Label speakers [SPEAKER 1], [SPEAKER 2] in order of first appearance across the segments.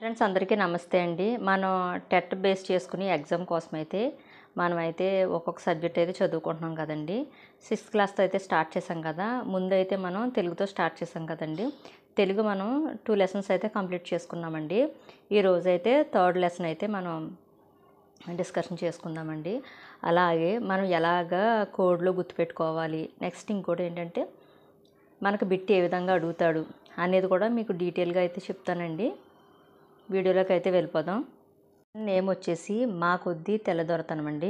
[SPEAKER 1] Friends అందరికీ నమస్తే అండి. మనం టెట్ బేస్ చేసుకుని ఎగ్జామ్ కోసమైతే మనమైతే ఒక్కొక్క సబ్జెక్ట్ అయితే చదువుకుంటున్నాం కదండి. 6th క్లాస్‌తో అయితే స్టార్ట్ చేసాం కదా. ముందైతే మనం తెలుగుతో స్టార్ట్ చేసాం కదండి. తెలుగు మనం 2 లెసన్స్ అయితే కంప్లీట్ చేసుకున్నామండి. ఈరోజైతే 3rd లెసన్ అయితే మనం డిస్కషన్ చేసుకుందామండి. అలాగే మనం ఎలాగా కోడ్లో గుర్తుపెట్టుకోవాలి, నెక్స్ట్ ఇంకోటి ఏంటంటే మనకు బిట్ ఏ విధంగా అడుగుతాడు అనేది కూడా మీకు డీటెయిల్గా అయితే చెప్తానండి. వీడియోలోకి అయితే వెళ్ళిపోదాం. నేమ్ వచ్చేసి మా కొద్దీ తెల్లదొరతనం అండి.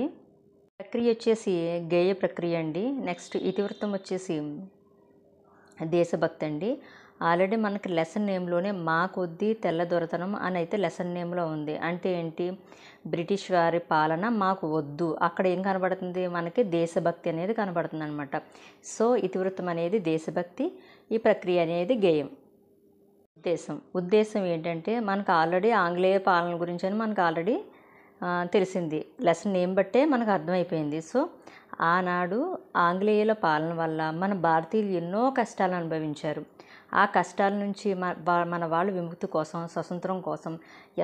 [SPEAKER 1] ప్రక్రియ వచ్చేసి గేయ ప్రక్రియ అండి. నెక్స్ట్ ఇతివృత్తం వచ్చేసి దేశభక్తి అండి. ఆల్రెడీ మనకి లెసన్ నేమ్లోనే మా కొద్దీ తెల్లదొరతనం అని అయితే లెసన్ నేమ్లో ఉంది. అంటే ఏంటి, బ్రిటిష్ వారి పాలన మాకు వద్దు. అక్కడ ఏం కనబడుతుంది, మనకి దేశభక్తి అనేది కనబడుతుంది అనమాట. సో ఇతివృత్తం అనేది దేశభక్తి, ఈ ప్రక్రియ అనేది గేయం. ఉద్దేశం ఏంటంటే మనకు ఆల్రెడీ ఆంగ్లేయ పాలన గురించి అని మనకు ఆల్రెడీ తెలిసింది. లెసన్ నేమ్ బట్టే మనకు అర్థమైపోయింది. సో ఆనాడు ఆంగ్లేయుల పాలన వల్ల మన భారతీయులు ఎన్నో కష్టాలు అనుభవించారు. ఆ కష్టాల నుంచి మన వాళ్ళు విముక్తి కోసం, స్వతంత్రం కోసం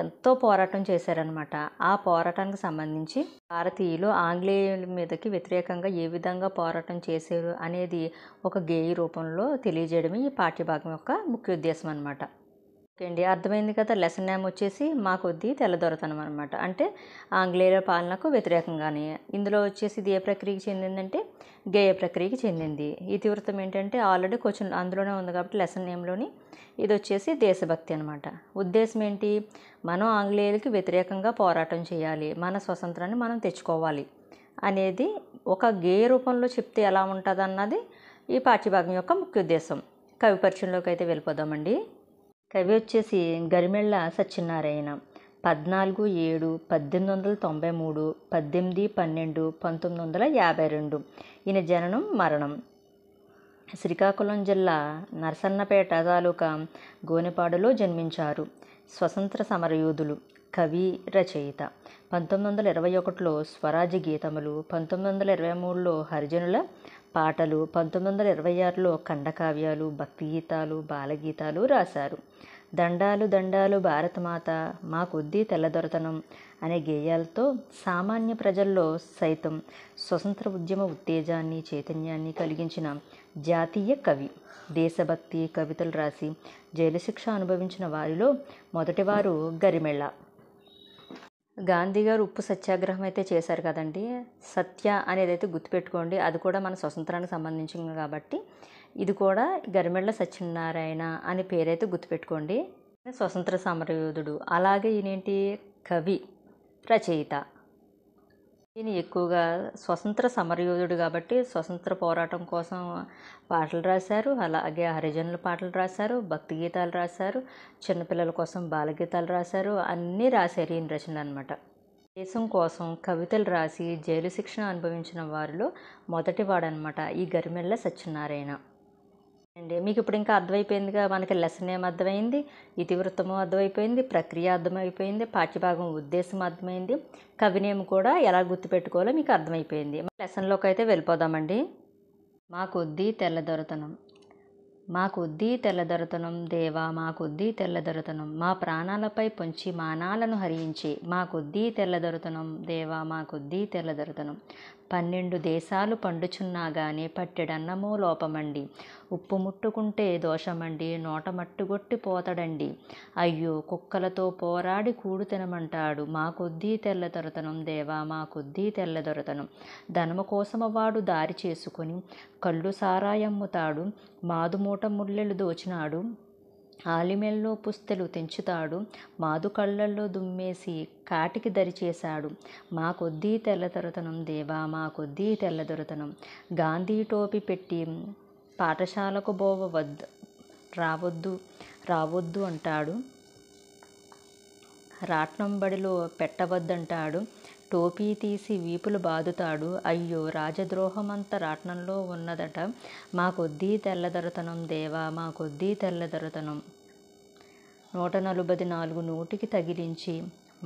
[SPEAKER 1] ఎంతో పోరాటం చేశారనమాట. ఆ పోరాటానికి సంబంధించి భారతీయులు ఆంగ్లేయుల మీదకి వ్యతిరేకంగా ఏ విధంగా పోరాటం చేశారు అనేది ఒక గేయ రూపంలో తెలియజేయడమే ఈ పాఠ్యభాగం యొక్క ముఖ్య ఉద్దేశం అనమాట. ఓకే అండి, అర్థమైంది కదా. లెసన్ నేమ్ వచ్చేసి మా కొద్దీ తెల్లదొరతనం అనమాట. అంటే ఆంగ్లేయుల పాలనకు వ్యతిరేకంగానే. ఇందులో వచ్చేసి ఇది ఏ ప్రక్రియకి చెందిందంటే గేయ ప్రక్రియకి చెందింది. ఇతివృత్తం ఏంటంటే ఆల్రెడీ క్వశ్చన్ అందులోనే ఉంది కాబట్టి లెసన్ నేమ్లోని ఇది వచ్చేసి దేశభక్తి అనమాట. ఉద్దేశం ఏంటి, మనం ఆంగ్లేయులకి వ్యతిరేకంగా పోరాటం చేయాలి, మన స్వతంత్రాన్ని మనం తెచ్చుకోవాలి అనేది ఒక గేయ రూపంలో చెప్తే ఎలా ఉంటుంది అన్నది ఈ పాఠ్యభాగం యొక్క ముఖ్య ఉద్దేశం. కవి పరిచయంలోకి అయితే వెళ్ళిపోదామండి. కవి వచ్చేసి గరిమెళ్ళ సత్యనారాయణ. 14/7/1893, 18/12/1952 ఈయన జననం మరణం. శ్రీకాకుళం జిల్లా నరసన్నపేట తాలూకా గోనెపాడులో జన్మించారు. స్వతంత్ర సమరయోధులు, కవి, రచయిత. 1921లో స్వరాజ్య గీతములు, 1923లో హరిజనుల పాటలు, 1926లో ఖండకావ్యాలు, భక్తి గీతాలు, బాలగీతాలు రాశారు. దండాలు దండాలు భారతమాత, మా కొద్దీ తెల్లదొరతనం అనే గేయాలతో సామాన్య ప్రజల్లో సైతం స్వతంత్ర ఉద్యమ ఉత్తేజాన్ని, చైతన్యాన్ని కలిగించిన జాతీయ కవి. దేశభక్తి కవితలు రాసి జైలు శిక్ష అనుభవించిన వారిలో మొదటివారు గరిమెళ్ళ. గాంధీ గారు ఉప్పు సత్యాగ్రహం అయితే చేశారు కదండి. సత్య అనేది అయితే గుర్తుపెట్టుకోండి, అది కూడా మన స్వతంత్రానికి సంబంధించింది కాబట్టి ఇది కూడా గరిమెళ్ళ సత్యనారాయణ అనే పేరైతే గుర్తుపెట్టుకోండి. స్వతంత్ర సమరయోధుడు. అలాగే ఈయనేంటి, కవి, రచయిత. ఈయన ఎక్కువగా స్వతంత్ర సమరయోధుడు కాబట్టి స్వతంత్ర పోరాటం కోసం పాటలు రాశారు. అలాగే హరిజనుల పాటలు రాశారు, భక్తి గీతాలు రాశారు, చిన్నపిల్లల కోసం బాలగీతాలు రాశారు. అన్నీ రాశారు ఈయన రచనలు అనమాట. దేశం కోసం కవితలు రాసి జైలు శిక్షణ అనుభవించిన వారిలో మొదటివాడనమాట ఈ గరిమెళ్ళ సత్యనారాయణ అండి. మీకు ఇప్పుడు ఇంకా అర్థమైపోయిందిగా, మనకి లెసన్ ఏం అర్థమైంది, ఇతివృత్తము అర్థమైపోయింది, ప్రక్రియ అర్థమైపోయింది, పాఠ్యభాగం ఉద్దేశం అర్థమైంది, కవినేమి కూడా ఎలా గుర్తుపెట్టుకోవాలో మీకు అర్థమైపోయింది. లెసన్లోకి అయితే వెళ్ళిపోదామండి. మా కొద్దీ తెల్లదొరతనం. మా కొద్దీ తెల్లదొరతనం దేవా, మా కొద్దీ తెల్లదొరతనం, మా ప్రాణాలపై పొంచి మానాలను హరించి, మా కొద్దీ తెల్లదొరతనం దేవా, మా కొద్దీ తెల్లదొరతనం. 12 దేశాలు పండుచున్నా గాని పట్టెడన్నమో లోపమండి, ఉప్పు ముట్టుకుంటే దోషమండి, నోట మట్టుగొట్టి పోతడండి, అయ్యో కుక్కలతో పోరాడి కూడు తినమంటాడు, మా కొద్దీ తెల్లదొరతనం దేవా, మా కొద్దీ తెల్లదొరతనం. ధనము కోసమవాడు దారి చేసుకొని కళ్ళు సారాయమ్ముతాడు, మాదుమూట ముల్లెలు దోచినాడు, ఆలిమెల్లో పుస్తెలు తెంచుతాడు, మాదు కళ్ళల్లో దుమ్మేసి కాటికి దరిచేశాడు, మా కొద్దీ తెల్లదొరతనం దేవా, మా కొద్దీ తెల్లదొరతనం. గాంధీ టోపీ పెట్టి పాఠశాలకు రావద్దు అంటాడు, రాట్నం బడిలో పెట్టవద్దంటాడు, టోపీ తీసి వీపులు బాదుతాడు, అయ్యో రాజద్రోహమంత రాట్నంలో ఉన్నదట, మా కొద్దీ తెల్లదొరతనం దేవా, మా కొద్దీ తెల్లదొరతనం. 144 నోటికి తగిలించి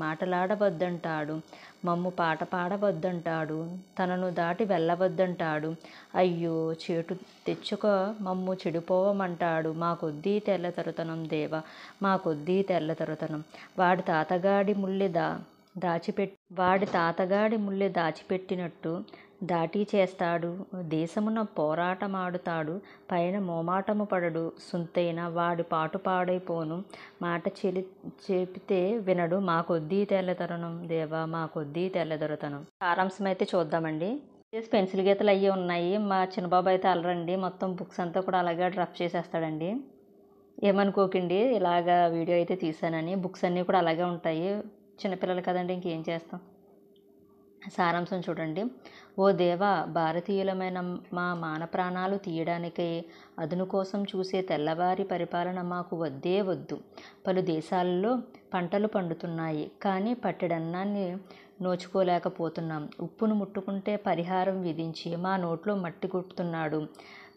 [SPEAKER 1] మాటలాడవద్దంటాడు, మమ్ము పాట పాడవద్దంటాడు, తనను దాటి వెళ్ళవద్దంటాడు. అయ్యో చేటు తెచ్చుక మమ్ము చెడిపోవమంటాడు. మాకొద్దీ తెల్లతరుతనం దేవా, మాకొద్దీ తెల్లతరుతనం. వాడి తాతగాడి ముల్లె దాచిపెట్టినట్టు దాటి చేస్తాడు. దేశమున పోరాటమాడుతాడు, పైన మోమాటము పడడు. సుంతైన వాడి పాటు పాడైపోను, మాట చెపితే వినడు. మాకొద్దీ తెల్లతరుణం దేవా, మాకొద్దీ తెల్లదొరతనం. సారాంశం అయితే చూద్దామండి. పెన్సిల్ గీతలు అయ్యి ఉన్నాయి. మా చిన్నబాబు అయితే అలరండి, మొత్తం బుక్స్ అంతా కూడా అలాగే రఫ్ చేసేస్తాడండి. ఏమనుకోకండి ఇలాగా వీడియో అయితే తీసానని. బుక్స్ అన్నీ కూడా అలాగే ఉంటాయి, చిన్నపిల్లలు కదండి, ఇంకేం చేస్తాం. సారాంశం చూడండి. ఓ దేవా, భారతీయులమైన మా మాన ప్రాణాలు తీయడానికై అదును కోసం చూసే తెల్లవారి పరిపాలన మాకు వద్దే వద్దు. పలు దేశాలలో పంటలు పండుతున్నాయి, కానీ పట్టెడన్నాన్ని నోచుకోలేకపోతున్నాం. ఉప్పును ముట్టుకుంటే పరిహారం విధించి మా నోట్లో మట్టి కొట్టుతున్నాడు.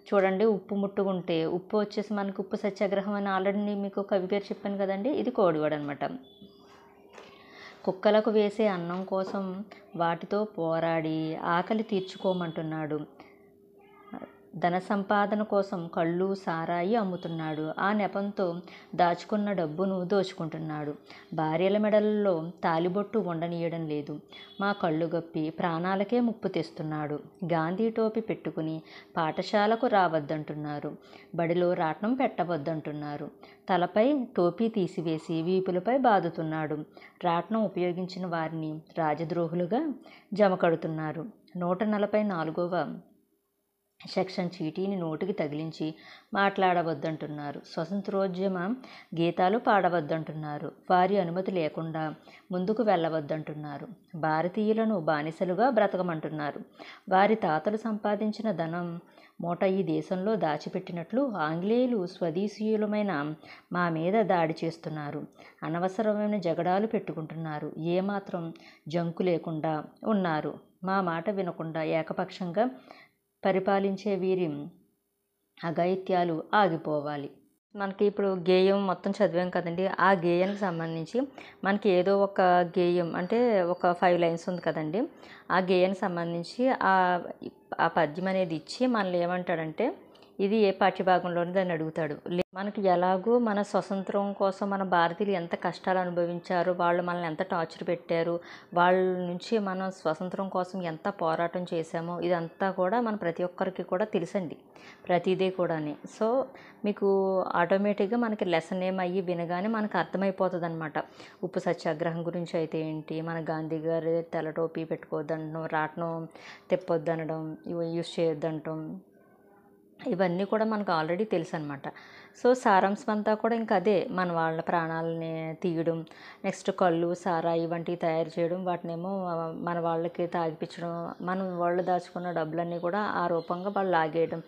[SPEAKER 1] చూడండి, ఉప్పు ముట్టుకుంటే, ఉప్పు వచ్చేసి మనకు ఉప్పు సత్యాగ్రహం అని ఆల్రెడీ మీకు కవి పేరు చెప్పాను కదండి, ఇది కోడివాడు అనమాట. కుక్కలకు వేసే అన్నం కోసం వాటితో పోరాడి ఆకలి తీర్చుకోమంటున్నాడు. ధన సంపాదన కోసం కళ్ళు సారాయి అమ్ముతున్నాడు. ఆ నెపంతో దాచుకున్న డబ్బును దోచుకుంటున్నాడు. భార్యల మెడలలో తాలిబొట్టు ఉండనీయడం లేదు. మా కళ్ళు గప్పి ప్రాణాలకే ముప్పు తెస్తున్నాడు. గాంధీ టోపీ పెట్టుకుని పాఠశాలకు రావద్దంటున్నారు. బడిలో రాట్నం పెట్టవద్దంటున్నారు. తలపై టోపీ తీసివేసి వీపులపై బాదుతున్నాడు. రాట్నం ఉపయోగించిన వారిని రాజద్రోహులుగా జమకడుతున్నారు. 144వ సెక్షన్ చీటీని నోటికి తగిలించి మాట్లాడవద్దంటున్నారు. స్వతంత్రోద్యమ గీతాలు పాడవద్దంటున్నారు. వారి అనుమతి లేకుండా ముందుకు వెళ్ళవద్దంటున్నారు. భారతీయులను బానిసలుగా బ్రతకమంటున్నారు. వారి తాతలు సంపాదించిన ధనం మూట ఈ దేశంలో దాచిపెట్టినట్లు ఆంగ్లేయులు స్వదేశీయులమైన మా మీద దాడి చేస్తున్నారు. అనవసరమైన జగడాలు పెట్టుకుంటున్నారు. ఏమాత్రం జంకు లేకుండా ఉన్నారు. మా మాట వినకుండా ఏకపక్షంగా పరిపాలించే వీరి అఘాయిత్యాలు ఆగిపోవాలి. మనకి ఇప్పుడు గేయం మొత్తం చదివాం కదండి. ఆ గేయానికి సంబంధించి మనకి ఏదో ఒక గేయం అంటే ఒక 5 లైన్స్ ఉంది కదండి. ఆ గేయానికి సంబంధించి ఆ పద్యం అనేది ఇచ్చి మనల్ని ఏమంటాడంటే ఇది ఏ పాఠ్యభాగంలోని దాన్ని అడుగుతాడు. మనకి ఎలాగో మన స్వతంత్రం కోసం మన భారతీయులు ఎంత కష్టాలు అనుభవించారు, వాళ్ళు మనల్ని ఎంత టార్చర్ పెట్టారు, వాళ్ళ నుంచి మనం స్వతంత్రం కోసం ఎంత పోరాటం చేశామో ఇదంతా కూడా మన ప్రతి ఒక్కరికి కూడా తెలుసండి, ప్రతిదీ కూడాని. సో మీకు ఆటోమేటిక్గా మనకి లెసన్ ఏమయ్యి వినగానే మనకు అర్థమైపోతుంది అనమాట. ఉప్పు సత్యాగ్రహం గురించి అయితే ఏంటి, మన గాంధీ గారి తెల్ల టోపీ పెట్టుకోవద్దనడం, రాట్నం తిప్పొద్దనడం, యూస్ చేయొద్దంటాం, ఇవన్నీ కూడా మనకు ఆల్రెడీ తెలుసు అనమాట. సో సారాంశం అంతా కూడా ఇంకా అదే, మన వాళ్ళ ప్రాణాలని తీయడం, నెక్స్ట్ కళ్ళు సారాయి వంటివి తయారు చేయడం, వాటినేమో మన వాళ్ళకి తాగిపించడం, మనం వాళ్ళు దాచుకున్న డబ్బులన్నీ కూడా ఆ రూపంగా వాళ్ళు లాగేయడం,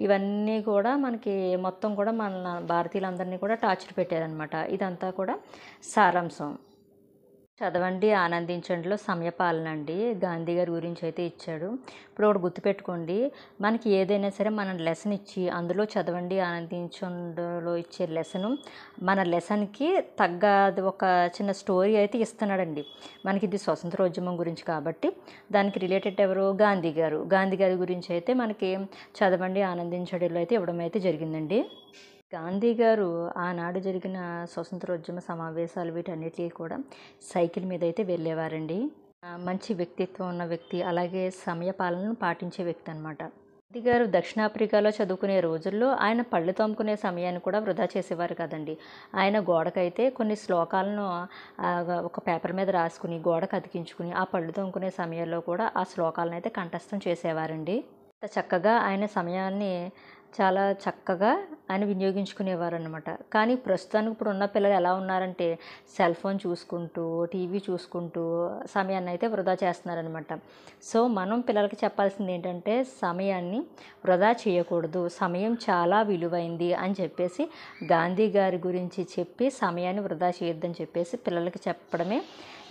[SPEAKER 1] ఇవన్నీ కూడా మనకి మొత్తం కూడా మన భారతీయులందరినీ కూడా టార్చర్ పెట్టారనమాట. ఇదంతా కూడా సారాంశం. చదవండి ఆనందించండిలో సమయపాలన అండి, గాంధీ గారి గురించి అయితే ఇచ్చాడు. ఇప్పుడు ఒకటి గుర్తుపెట్టుకోండి, మనకి ఏదైనా సరే మనం లెసన్ ఇచ్చి అందులో చదవండి ఆనందించండిలో ఇచ్చే లెసను మన లెసన్కి తగ్గ ఒక చిన్న స్టోరీ అయితే ఇస్తున్నాడండి. మనకి ఇది స్వతంత్రోద్యమం గురించి కాబట్టి దానికి రిలేటెడ్ ఎవరు, గాంధీ గారి గురించి అయితే మనకి చదవండి ఆనందించడిలో అయితే ఇవ్వడం అయితే జరిగిందండి. గాంధీ గారు ఆనాడు జరిగిన స్వతంత్రోద్యమ సమావేశాలు వీటన్నిటికీ కూడా సైకిల్ మీద అయితే వెళ్ళేవారండి. మంచి వ్యక్తిత్వం ఉన్న వ్యక్తి, అలాగే సమయపాలనను పాటించే వ్యక్తి అనమాట. గాంధీ గారు దక్షిణాఫ్రికాలో చదువుకునే రోజుల్లో ఆయన పళ్ళు తోముకునే సమయాన్ని కూడా వృధా చేసేవారు కదండి. ఆయన గోడకైతే కొన్ని శ్లోకాలను ఒక పేపర్ మీద రాసుకుని గోడకు అతికించుకుని ఆ పళ్ళు తోముకునే సమయంలో కూడా ఆ శ్లోకాలను అయితే కంఠస్థం చేసేవారండి. చక్కగా ఆయన సమయాన్ని చాలా చక్కగా ఆయన వినియోగించుకునేవారు అనమాట. కానీ ప్రస్తుతానికి ఇప్పుడు ఉన్న పిల్లలు ఎలా ఉన్నారంటే సెల్ ఫోన్ చూసుకుంటూ టీవీ చూసుకుంటూ సమయాన్ని అయితే వృధా చేస్తున్నారనమాట. సో మనం పిల్లలకి చెప్పాల్సింది ఏంటంటే సమయాన్ని వృధా చేయకూడదు, సమయం చాలా విలువైంది అని చెప్పేసి గాంధీ గారి గురించి చెప్పి సమయాన్ని వృధా చేయొద్దని చెప్పేసి పిల్లలకి చెప్పడమే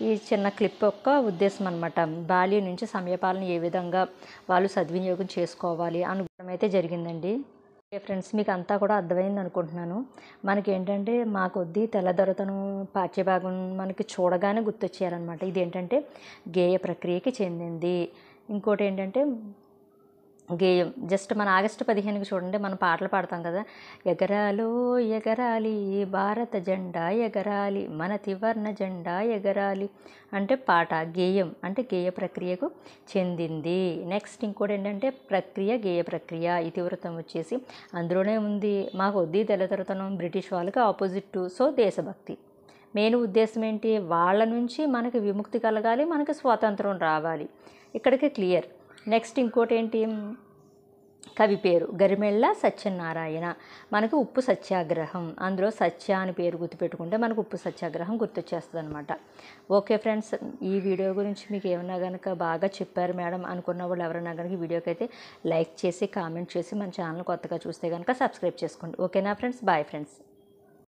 [SPEAKER 1] ఈ చిన్న క్లిప్ యొక్క ఉద్దేశం అనమాట. బాల్యం నుంచి సమయపాలన ఏ విధంగా వాళ్ళు సద్వినియోగం చేసుకోవాలి అనుకోవడం అయితే జరిగిందండి. ఫ్రెండ్స్ మీకు అంతా కూడా అర్థమైంది అనుకుంటున్నాను. మనకేంటంటే మా కొద్దీ తెల్లదొరతనం పాఠ్యభాగం మనకి చూడగానే గుర్తొచ్చేయాలన్నమాట. ఇదేంటంటే గేయ ప్రక్రియకి చెందింది. ఇంకోటి ఏంటంటే గేయం జస్ట్ మన ఆగస్టు 15కి చూడండి మనం పాటలు పాడతాం కదా, ఎగరాలో ఎగరాలి భారత జెండా ఎగరాలి మన త్రివర్ణ జెండా ఎగరాలి అంటే పాట. గేయం అంటే గేయ ప్రక్రియకు చెందింది. నెక్స్ట్ ఇంకోటి ఏంటంటే ప్రక్రియ, గేయ ప్రక్రియ. ఇతివృత్తం వచ్చేసి అందులోనే ఉంది మాకు వద్ది తెల్లదొరతనం బ్రిటిష్ వాళ్ళకి ఆపోజిట్, సో దేశభక్తి. మెయిన్ ఉద్దేశం ఏంటి, వాళ్ళ నుంచి మనకి విముక్తి కలగాలి, మనకి స్వాతంత్రం రావాలి. ఇక్కడికి క్లియర్. నెక్స్ట్ ఇంకోటి ఏంటి, కవి పేరు గరిమెళ్ళ సత్యనారాయణ. మనకు ఉప్పు సత్యాగ్రహం, అందులో సత్య అని పేరు గుర్తుపెట్టుకుంటే మనకు ఉప్పు సత్యాగ్రహం గుర్తొచ్చేస్తుంది అనమాట. ఓకే ఫ్రెండ్స్, ఈ వీడియో గురించి మీకు ఏమన్నా కనుక బాగా చెప్పారు మేడం అనుకున్న వాళ్ళు ఎవరైనా కనుక ఈ వీడియోకి అయితే లైక్ చేసి కామెంట్ చేసి మన ఛానల్ కొత్తగా చూస్తే కనుక సబ్స్క్రైబ్ చేసుకోండి. ఓకేనా ఫ్రెండ్స్, బాయ్ ఫ్రెండ్స్.